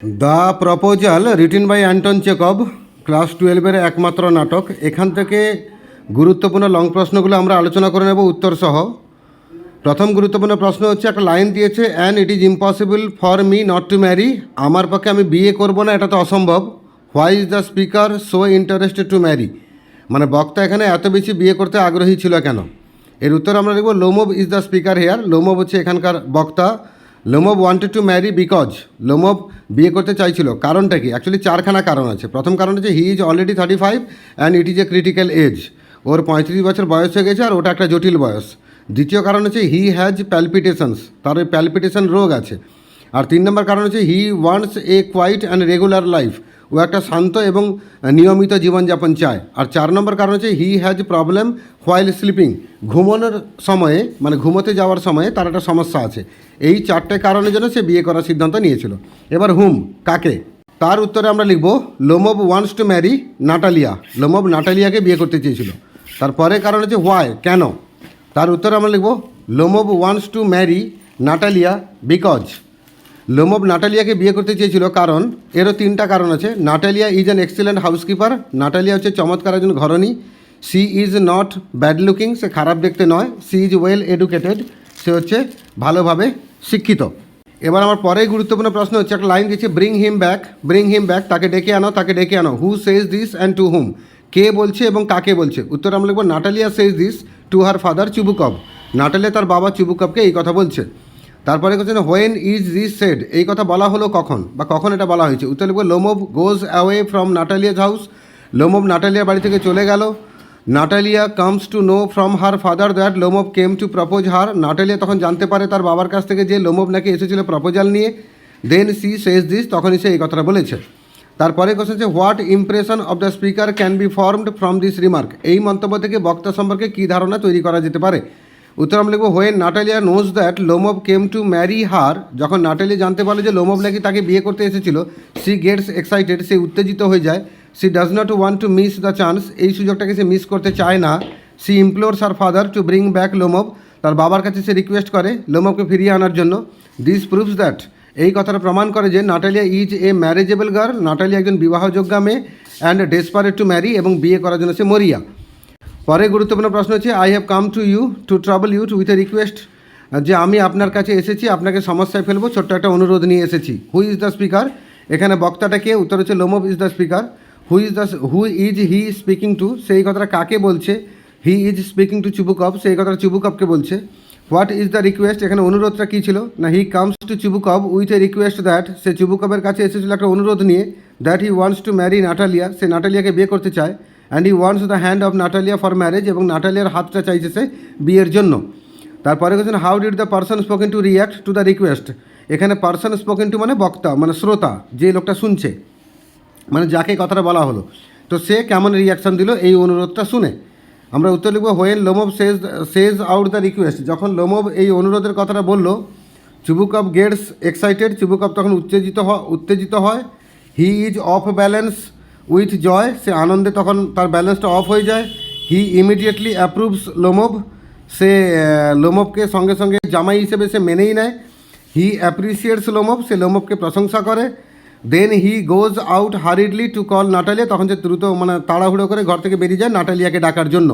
The proposal written by Anton Chekhov class 12-এর একমাত্র নাটক। এখান থেকে গুরুত্বপূর্ণ লং প্রশ্নগুলো আমরা আলোচনা করে নেব উত্তর সহ। প্রথম গুরুত্বপূর্ণ প্রশ্ন হচ্ছে, একটা লাইন দিয়েছে, and it is impossible for me not to marry. আমার পক্ষে আমি বিয়ে করব না, এটা তো অসম্ভব। Why is the speaker so interested to marry, মানে বক্তা এখানে এত বেশি বিয়ে করতে আগ্রহী ছিল কেন। এর উত্তর আমরা লিখব Lomov is the speaker here. Lomov হচ্ছে এখানকার বক্তা। Lomov wanted to marry because, Lomov বিয়ে করতে চাইছিল। কারণটা কি? অ্যাকচুয়ালি চারখানা কারণ আছে। প্রথম কারণ হচ্ছে he is already 35 and it is a critical age. ওর 35 বছর বয়স হয়ে গেছে আর ওটা একটা জটিল বয়স। দ্বিতীয় কারণ হচ্ছে হি হ্যাজ প্যালপিটেশনস, তার ওই প্যালপিটেশন রোগ আছে। আর 3 নম্বর কারণ হচ্ছে he wants a quiet and regular life, ও একটা শান্ত এবং নিয়মিত জীবনযাপন চায়। আর 4 নম্বর কারণ হচ্ছে he has problem while sleeping, ঘুমানোর সময়ে মানে ঘুমোতে যাওয়ার সময়ে তার একটা সমস্যা আছে। এই 4টে কারণের জন্য সে বিয়ে করার সিদ্ধান্ত নিয়েছিল। এবার হুম, কাকে? তার উত্তরে আমরা লিখব Lomov wants to marry Natalia. Lomov নাটালিয়াকে বিয়ে করতে চেয়েছিল। তারপরে কারণ হচ্ছে হোয়াই, কেন? তার উত্তরে আমরা লিখব Lomov wants to marry Natalia because. Lomov নাটালিয়াকে বিয়ে করতে চেয়েছিল কারণ এরও 3টা কারণ আছে। Natalia is an excellent housekeeper, Natalia হচ্ছে চমৎকার একজন ঘরণী। She is not bad looking, সে খারাপ দেখতে নয়। সি ইজ ওয়েল এডুকেটেড, সে হচ্ছে ভালোভাবে শিক্ষিত। এবার আমার পরেই গুরুত্বপূর্ণ প্রশ্ন হচ্ছে, একটা লাইন দিচ্ছে bring him back, bring him back, তাকে ডেকে আনো, তাকে ডেকে আনো। হু সেজ দিস অ্যান্ড টু হুম, কে বলছে এবং কাকে বলছে? উত্তর আমরা লিখব Natalia Sage this to her father Chubukov, Natalia তার বাবা চুবুকভকে এই কথা বলছে। তারপরে হচ্ছে হোয়েন ইজ দিস সেড, এই কথা বলা হলো কখন বা কখন এটা বলা হয়েছে? উত্তর লিখব Lomov goes away from Natalia's house, Lomov নাটালিয়ার বাড়ি থেকে চলে গেল। Natalia comes to know from her father that Lomov came to propose her, Natalia তখন জানতে পারে তার বাবার কাছ থেকে যে লোমব নাকি এসেছিল প্রপোজাল নিয়ে। দেন সি সেজ দিস, তখনই সে এই কথাটা বলেছে। তারপরে কোশ্চেন হচ্ছে what impression of the speaker can be formed from this remark, এই মন্তব্য থেকে বক্তা সম্পর্কে কী ধারণা তৈরি করা যেতে পারে? উত্তর আমরা লিখব when Natalia knows that Lomov came to marry her, যখন নাটালিয়া জানতে পারে যে লোমব নাকি তাকে বিয়ে করতে এসেছিল, সি গেটস এক্সাইটেড, সে উত্তেজিত হয়ে যায়। She does not want to miss the chance, এই সুযোগটাকে সে মিস করতে চায় না। She implores her father to bring back Lomov, তার বাবার কাছে সে রিকোয়েস্ট করে লোমবকে ফিরিয়ে আনার জন্য। দিস প্রুভস দ্যাট, এই কথাটা প্রমাণ করে যে Natalia is a marriageable girl, Natalia একজন বিবাহযোগ্যা মেয়ে। অ্যান্ড ডেসপারেট টু ম্যারি, এবং বিয়ে করার জন্য সে মরিয়া। পরে গুরুত্বপূর্ণ প্রশ্ন হচ্ছে I have come to you to trouble you with a request, যে আমি আপনার কাছে এসেছি আপনাকে সমস্যায় ফেলবো, ছোট্ট একটা অনুরোধ নিয়ে এসেছি। হু ইজ দ্য স্পিকার, এখানে বক্তাটা কে? উত্তর হচ্ছে Lomov is the speaker. Who is he speaking two, সেই কথাটা কাকে বলছে? হি ইজ স্পিকিং টু চুবুকভ, সেই কথাটা চুবুকভকে বলছে। হোয়াট ইজ দ্য রিকোয়েস্ট, এখানে অনুরোধটা কী ছিল? না he comes to Chubukov with a request that, সে চুবুকভের কাছে এসেছিল একটা অনুরোধ নিয়ে। That he wants to marry Natalia, সে নাটালিয়াকে বিয়ে করতে চায়। And he wants the hand of Natalia for marriage, এবং নাটালিয়ার হাতটা চাইছে সে বিয়ের জন্য। তারপরে বলছেন how did the person spoken to react to the request, এখানে পার্সন স্পোকেন টু মানে বক্তা, মানে শ্রোতা, যে লোকটা শুনছে, মানে যাকে কথাটা বলা হলো, তো সে কেমন রিয়াকশান দিল এই অনুরোধটা শুনে? আমরা উত্তর লিখব when লোমব Sage out the request, যখন লোমব এই অনুরোধের কথাটা বলল, চুবুকভ গেটস এক্সাইটেড, চুবুকভ তখন উত্তেজিত হয়। He is off balance with joy, সে আনন্দে তখন তার ব্যালেন্সটা অফ হয়ে যায়। হি ইমিডিয়েটলি অ্যাপ্রুভস লোমব, সে লোমবকে সঙ্গে সঙ্গে জামাই হিসেবে সে মেনেই নেয়। হি অ্যাপ্রিসিয়েটস লোমব, সে লোমবকে প্রশংসা করে। Then he goes out hurriedly to call Natalia, তখন সে দ্রুত মানে তাড়াহুড়ো করে ঘর থেকে বেরিয়ে যায় নাটালিয়াকে ডাকার জন্য।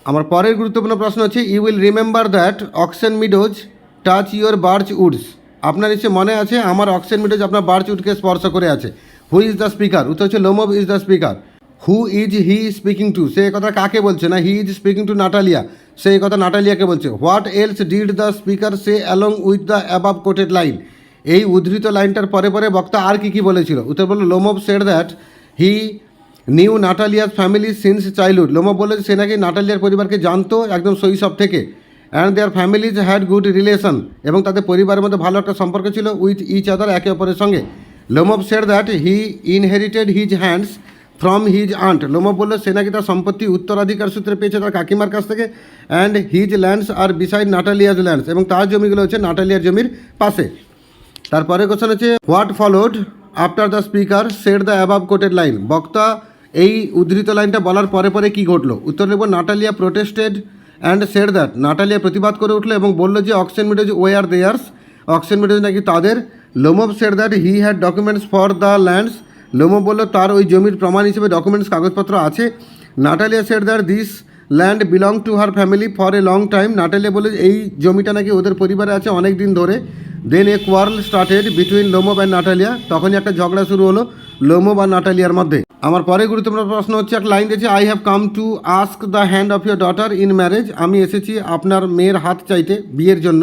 আমার পরের গুরুত্বপূর্ণ প্রশ্ন হচ্ছে you will remember that oxen meadows touch your birch woods, আপনার নিশ্চয় মনে আছে আমার অক্সেন মিডোজ আপনার বার্চ উডকে স্পর্শ করে আছে। হু ইজ দ্য স্পিকার, উত্তর হচ্ছে Lomov is the speaker. Who is he speaking to, সে কথা কাকে বলছে? না he is speaking to Natalia, সেই কথা নাটালিয়াকে বলছে। What else did the speaker say along with the above quoted line, এই উদ্ধৃত লাইনটার পরে পরে বক্তা আর কি বলেছিল? উত্তর বলল Lomov said that he knew নাটালিয়ার ফ্যামিলি সিন্স চাইল্ডহুড, লোমব বলে সে নাকি নাটালিয়ার পরিবারকে জানতো একদম শৈশব থেকে। And their families had good relation, এবং তাদের পরিবারের মধ্যে ভালো একটা সম্পর্ক ছিল উইথ ইচ আদার, একে অপরের সঙ্গে। Lomov said that he inherited his hands from his aunt, Lomov বলল সে নাকি তার সম্পত্তি উত্তরাধিকার সূত্রে পেয়েছে তার কাকিমার কাছ থেকে। And his lands are beside Natalia's lands, এবং তার জমিগুলো হচ্ছে নাটালিয়ার জমির পাশে। তারপরে কোশ্চেন হচ্ছে what followed after the speaker said the above quoted line, বক্তা এই উদ্ধৃত লাইনটা বলার পরে পরে কী ঘটলো? উত্তর লিখব Natalia protested and said that, Natalia প্রতিবাদ করে উঠলো এবং বললো যে অক্সেন মিডোজ ওয়ে আর দেয়ার্স, অক্সেন মিডোজ নাকি তাদের। লোমব said that he had documents for the lands. লোমব বলল তার ওই জমির প্রমাণ হিসেবে ডকুমেন্টস কাগজপত্র আছে। Natalia said that this land belong to her family for a long time. Natalia বলে এই জমিটা নাকি ওদের পরিবারে আছে অনেক দিন ধরে। Then a quarrel started between Lomov and Natalia. তখনই একটা ঝগড়া শুরু হলো লোমব আর নাটালিয়ার মধ্যে। আমার পরে গুরুত্বপূর্ণ প্রশ্ন হচ্ছে, একটা লাইন দিয়েছে, I have come to ask the hand of your daughter in marriage. আমি এসেছি আপনার মেয়ের হাত চাইতে বিয়ের জন্য।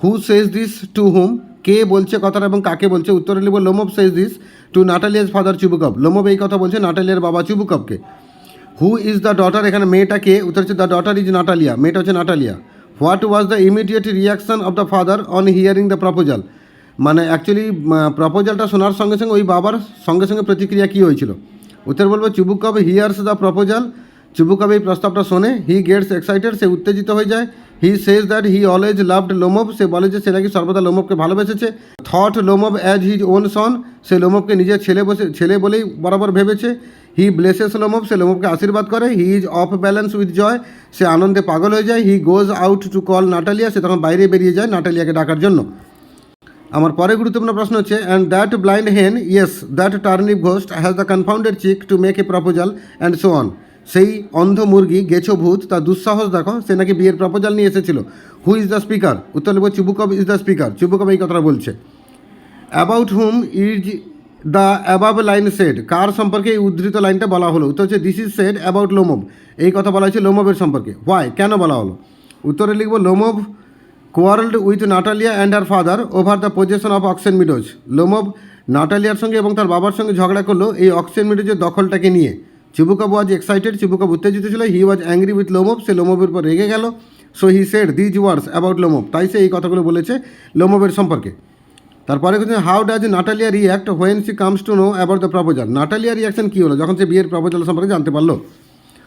হু সেজ দিস টু হুম? কে বলছে কথাটা এবং কাকে বলছে? উত্তরে লিখব Lomov says this to Natalia's father Chubukov. Lomov এই কথা বলছে নাটালিয়ার বাবা চুবুকভকে। Who is the daughter? এখানে মেয়েটা কে? উত্তর হচ্ছে দ্য ডটার ইজ নাটালিয়া, মেয়েটা হচ্ছে Natalia. What was the immediate reaction of the father on hearing the proposal? মানে অ্যাকচুয়ালি প্রপোজালটা শোনার সঙ্গে সঙ্গে ওই বাবার সঙ্গে সঙ্গে প্রতিক্রিয়া কী হয়েছিল? উত্তর বলবো Chubukov here's the proposal. Chubukov এই প্রস্তাবটা শোনে, হি গেটস এক্সাইটেড, সে উত্তেজিত হয়ে যায়। He says that he always loved Lomov, সে বলে যে সে নাকি সর্বদা লোমবকে ভালোবেসেছে। Thought Lomov as his own son, সে লোমবকে নিজের ছেলে বলেই বরাবর ভেবেছে। হি ব্লেসেস লোমব, সে লোমবকে আশীর্বাদ করে। He is off balance with joy, সে আনন্দে পাগল হয়ে যায়। He goes out to call Natalia, সে তখন বাইরে বেরিয়ে যায় নাটালিয়াকে ডাকার জন্য। আমার পরে গুরুত্বপূর্ণ প্রশ্ন হচ্ছে, and that blind hen, yes that turnip ghost has the confounded chick to make a proposal and so on. সেই অন্ধ মুরগি গেছো ভূত, তার দুঃসাহস দেখো, সে নাকি বিয়ের প্রপোজাল নিয়ে এসেছিল। Who is the speaker? উত্তর লিখব Chubukov is the speaker, Chubukov এই কথাটা বলছে। About whom is the above line said? কার সম্পর্কে এই উদ্ধৃত লাইনটা বলা হলো? উত্তর হচ্ছে this is said about Lomov, এই কথা বলা হয়েছে লোমবের সম্পর্কে। হোয়াই? কেন বলা হলো? উত্তরে লিখব Lomov quarrelled with Natalia and her father over the possession of oxen meadows. Lomov নাটালিয়ার সঙ্গে এবং তার বাবার সঙ্গে ঝগড়া করলো এই অক্সেন মিডোজের দখলটাকে নিয়ে। চুবুকভ ওয়াজ এক্সাইটেড, চুবুকভ উত্তেজিত ছিল। হি ওয়াজ অ্যাংরি উইথ লোমব, সে লোমবের উপর রেগে গেল। So he said these words about Lomov, তাই সে এই কথাগুলো বলেছে লোমবের সম্পর্কে। তারপরে হচ্ছে how does Natalia react when she comes to know about the proposal? নাটালিয়ার রিয়াকশন কী হলো যখন সে বিয়ের প্রপোজাল সম্পর্কে জানতে পারলো?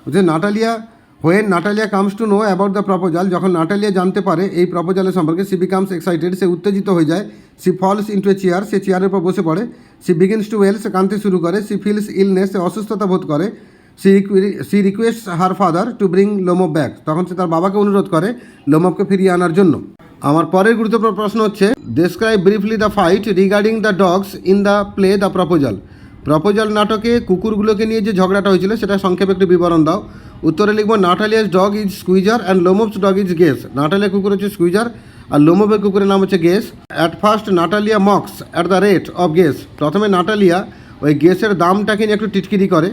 হচ্ছে Natalia comes to know about the proposal, যখন নাটালিয়া জানতে পারে এই প্রপোজালের সম্পর্কে, সি বিকামস এক্সাইটেড, সে উত্তেজিত হয়ে যায়। She falls into a chair, সে চেয়ারের উপর বসে পড়ে। সি বিগিনস টু ওয়েল, সে কাঁদতে শুরু করে। সি ফিলস ইলনেস, সে অসুস্থতা বোধ করে। She requests her father to bring Lomov back, তখন সে তার বাবাকে অনুরোধ করে লোমবকে ফিরিয়ে আনার জন্য। আমার পরের গুরুত্বপূর্ণ প্রশ্ন হচ্ছে, describe briefly the fight regarding the dogs in the play the proposal. Proposal নাটকে কুকুরগুলোকে নিয়ে যে ঝগড়াটা হয়েছিল সেটা সংক্ষেপে একটু বিবরণ দাও। উত্তরে লিখব Natalia's dog is Squeezer and Lomov's dog is Guess. Natalia কুকুর হচ্ছে স্কুইজার আর লোমবের কুকুরের নাম হচ্ছে Guess. At first Natalia mocks at the rate of Guess. প্রথমে নাটালিয়া ওই গেসের দামটাকে নিয়ে একটু টিটকিরি করে।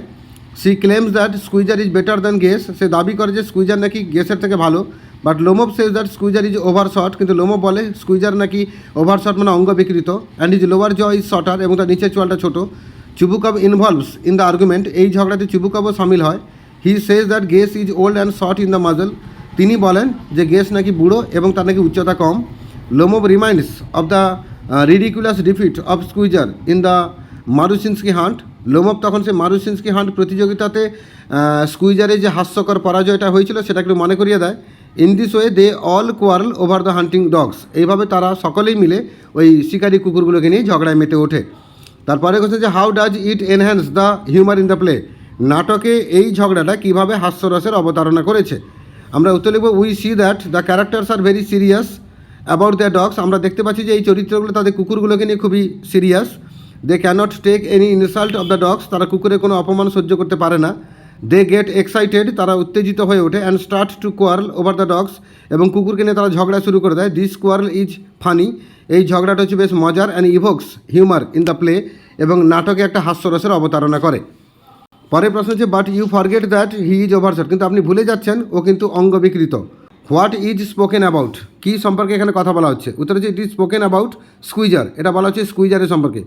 She claims that Squeezer is better than Guess, সে দাবি করে যে স্কুইজার নাকি গেসের থেকে ভালো। But Lomov says that Squeezer is overshot, কিন্তু লোমব বলে স্কুইজার নাকি ওভারশট মানে অঙ্গ বিকৃত। And is lower jaw is shorter, এবং তার নিচের চোয়ালটা ছোটো। Chubukov involves in the argument, এই ঝগড়াতে চুবুকভও সামিল হয়। He says that Guess is old and short in the muzzle, তিনি বলেন যে গেস নাকি বুড়ো এবং তার নাকি উচ্চতা কম। Lomov reminds of the ridiculous defeat of Squeezer in the Marusinsky hunt. Lomov তখন সে মারুসিনস্কি হান্ট প্রতিযোগিতাতে স্কুইজারের যে হাস্যকর পরাজয়টা হয়েছিল সেটা একটু মনে করিয়ে দেয়। In this way they all quarrel over the hunting dogs, এইভাবে তারা সকলেই মিলে ওই শিকারি কুকুরগুলোকে নিয়ে ঝগড়ায় মেতে ওঠে। তারপরে হচ্ছে যে how does it enhance the humour in the play? নাটকে এই ঝগড়াটা কীভাবে হাস্যরসের অবতারণা করেছে? আমরা উত্তর লিখব we see that the characters are very serious about the dogs. আমরা দেখতে পাচ্ছি যে এই চরিত্রগুলো তাদের কুকুরগুলোকে নিয়ে খুবই serious. They can't take any insult of the dogs, তারা কুকুরের কোনো অপমান সহ্য করতে পারে না। দে গেট এক্সাইটেড, তারা উত্তেজিত হয়ে ওঠে। And start to quarrel over the dogs, এবং কুকুরকে নিয়ে তারা ঝগড়া শুরু করে দেয়। দিস কোয়ারল ইজ ফানি, এই ঝগড়াটা হচ্ছে বেশ মজার। And evokes humour in the play, এবং নাটকে একটা হাস্যরসের অবতারণা করে। পরের প্রশ্ন হচ্ছে but you forget that he is overshot, কিন্তু আপনি ভুলে যাচ্ছেন ও কিন্তু অঙ্গ বিকৃত। হোয়াট ইজ স্পোকেন অ্যাবাউট, কী সম্পর্কে এখানে কথা বলা হচ্ছে? উত্তর হচ্ছে it is spoken about Squeezer, এটা বলা হচ্ছে স্কুইজারের সম্পর্কে।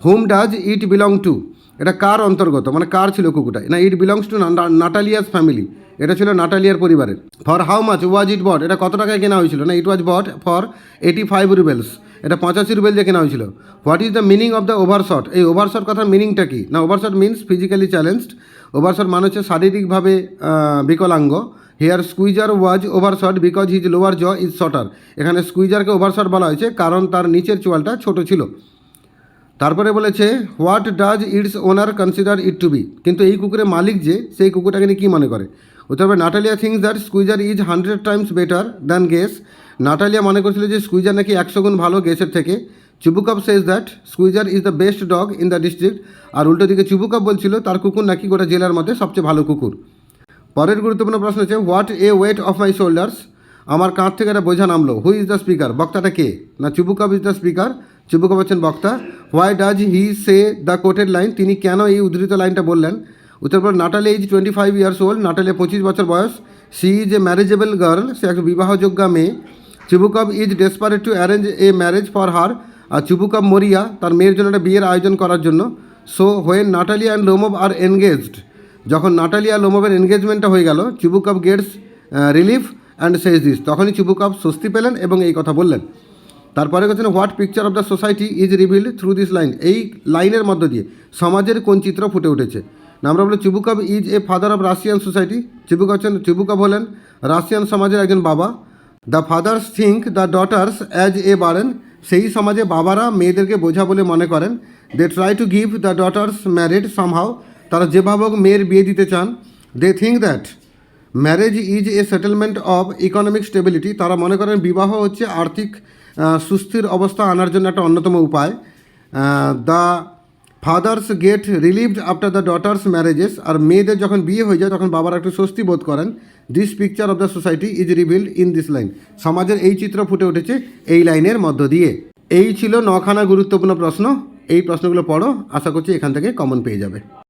Whom does it belong to, এটা কার অন্তর্গত, মানে কার ছিল কুকুরটা? না, ইট বিলংস টু নাটালিয়াস ফ্যামিলি, এটা ছিল নাটালিয়ার পরিবারের। ফর হাউ মাচ ওয়াজ ইট বট, এটা কত টাকায় কেনা হয়েছিল? না, ইট ওয়াজ বট ফর 85 রুবেলস, এটা 85 রুবেল দিয়ে কেনা হয়েছিল। What is the meaning of the overshot, এই ওভারশট কথার মিনিংটা কি? না, overshot means physically challenged, overshot মানে হচ্ছে শারীরিকভাবে বিকলাঙ্গ। Here Squeezer was overshot because his lower jaw is shorter, এখানে স্কুইজারকে ওভারশট বলা হয়েছে কারণ তার নিচের চোয়ালটা ছোট ছিল। তারপরে বলেছে what does its owner consider it to be, কিন্তু এই কুকুরের মালিক যে সেই কুকুরটাকে নিয়ে কী মনে করে? উত্তর হবে Natalia things that Squeezer is 100 Times better than guess, Natalia মনে করছিল যে স্কুইজার নাকি 100 গুণ ভালো গেসের থেকে। Chubukov says that Squeezer is the best dog in the district, আর উল্টো দিকে চুবুকাপ বলছিল তার কুকুর নাকি গোটা জেলার মধ্যে সবচেয়ে ভালো কুকুর। পরের গুরুত্বপূর্ণ প্রশ্ন হচ্ছে what a weight off my shoulders, আমার কাঁধ থেকে একটা বোঝা নামলো। হু ইজ দ্য স্পিকার, বক্তাটা কে? না Chubukov is the speaker, Chubukov হচ্ছেন বক্তা। Why does he say the quoted line, তিনি কেন এই উদ্ধৃত লাইনটা বললেন? উত্তর পর Natalie age 25 years old, Natalie 25 বছর বয়স। She is a marriageable girl, সে এক বিবাহযোগ্যা মেয়ে। Chubukov is desperate to arrange a marriage for her, আর চুবুকাপ মরিয়া তার মেয়ের জন্য একটা বিয়ের আয়োজন করার জন্য। So when Natalie and Lomov are engaged, যখন নাটালি আর লোমোভের এনগেজমেন্টটা হয়ে গেল, Chubukov gets relief and says this, তখনই চুবুকাপ স্বস্তি পেলেন এবং এই কথা বললেন। তারপরে হচ্ছে what picture of the society is revealed through this line, এই লাইনের মধ্য দিয়ে সমাজের কোন চিত্র ফুটে উঠেছে? না আমরা বলি Chubukov is a father of Russian society, Chubukov হলেন রাশিয়ান সমাজের একজন বাবা। The fathers think the daughters as a burden, সেই সমাজে বাবারা মেয়েদেরকে বোঝা বলে মনে করেন। They try to give the daughters married somehow, তারা যেভাবে হোক মেয়ের বিয়ে দিতে চান। They think that marriage is a settlement of economic stability, তারা মনে করেন বিবাহ হচ্ছে আর্থিক সুস্থির অবস্থা আনার জন্য একটা অন্যতম উপায়। The fathers get relieved after the daughters marriages, আর মেয়েদের যখন বিয়ে হয়ে যায় তখন বাবারা একটু স্বস্তি বোধ করেন। This picture of the society is revealed in this line, সমাজের এই চিত্র ফুটে উঠেছে এই লাইনের মধ্য দিয়ে। এই ছিল 9খানা গুরুত্বপূর্ণ প্রশ্ন। এই প্রশ্নগুলো পড়ো, আশা করছি এখান থেকে কমন পেয়ে যাবে।